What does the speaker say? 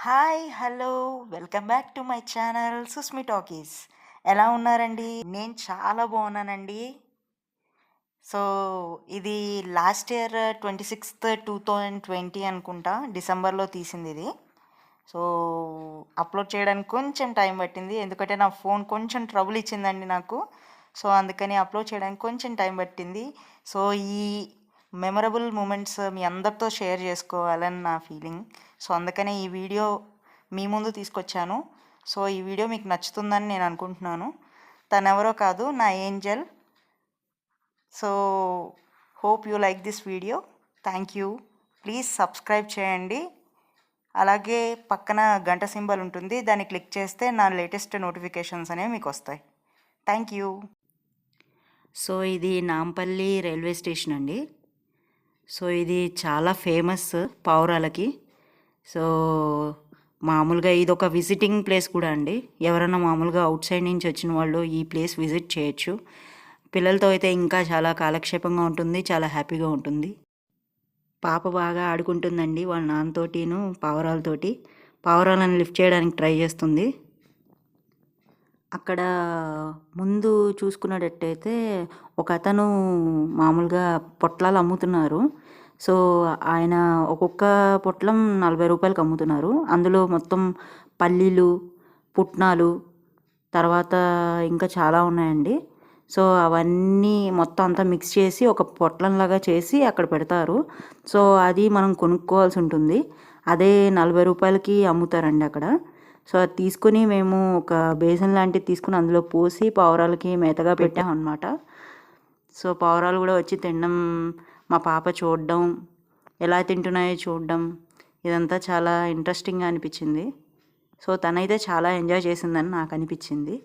Hi! Hello! Welcome back to my channel 'Susmi talkies'. ఎలా ఉన్నారండి? నేను చాలా బాగున్నానండి. సో, ఇది లాస్ట్ ఇయర్ 26/2020 అనుకుంటా. డిసెంబర్‌లో తీసిందిది. సో, అప్‌లోడ్ చేయడానికి కొంచెం టైం పట్టింది. ఎందుకంటే నా ఫోన్ కొంచెం ట్రబుల్ ఇచ్చిందండి నాకు. సో, అందుకని అప్‌లోడ్ చేయడానికి కొంచెం టైం పట్టింది. సో, ఈ మెమరబుల్ మూమెంట్స్ మీ అందరితో షేర్ చేసుకోవాలని నా ఫీలింగ్. సో, అందుకనే ఈ వీడియో మీ ముందు తీసుకొచ్చాను. సో, ఈ వీడియో మీకు నచ్చుతుందని నేను అనుకుంటున్నాను. తనెవరో కాదు, నా Angel. So, hope you like this video. Thank you. Please subscribe చేయండి. అలాగే పక్కన గంట సింబల్ ఉంటుంది. దాన్ని క్లిక్ చేస్తే నా లేటెస్ట్ నోటిఫికేషన్స్ అనేవి మీకు వస్తాయి. Thank you. సో, ఇది నాంపల్లి రైల్వే స్టేషన్ అండి. సో, ఇది చాలా ఫేమస్ పావురాలకి. సో, మామూలుగా ఇదొక విజిటింగ్ ప్లేస్ కూడా అండి. ఎవరైనా మామూలుగా అవుట్ సైడ్ నుంచి వచ్చిన వాళ్ళు ఈ ప్లేస్ విజిట్ చేయొచ్చు. పిల్లలతో అయితే ఇంకా చాలా కాలక్షేపంగా ఉంటుంది. చాలా హ్యాపీగా ఉంటుంది. పాప బాగా ఆడుకుంటుందండి వాళ్ళ నాన్నతోటిను పావురాలతోటి. పావురాలను లిఫ్ట్ చేయడానికి ట్రై చేస్తుంది. అక్కడ ముందు చూసుకున్నట్టయితే ఒకతను మామూలుగా పొట్లాలు అమ్ముతున్నారు. సో, ఆయన ఒక్కొక్క పొట్లం రూ. 40కి అమ్ముతున్నారు. అందులో మొత్తం పల్లీలు, పుట్నాలు, తర్వాత ఇంకా చాలా ఉన్నాయండి. సో, అవన్నీ మొత్తం అంతా మిక్స్ చేసి ఒక పొట్లంలాగా చేసి అక్కడ పెడతారు. సో, అది మనం కొనుక్కోవాల్సి ఉంటుంది. అదే రూ. 40కి అమ్ముతారండి అక్కడ. సో, అది తీసుకొని మేము ఒక బేసిన్ లాంటిది తీసుకొని అందులో పోసి పావురాలకి మేతగా పెట్టామన్నమాట. సో, పావురాలు కూడా వచ్చి తినడం, మా పాప చూడడం, ఎలా తింటున్నాయో చూడడం, ఇదంతా చాలా ఇంట్రెస్టింగ్గా అనిపించింది. సో, తనైతే చాలా ఎంజాయ్ చేసిందని నాకు అనిపించింది.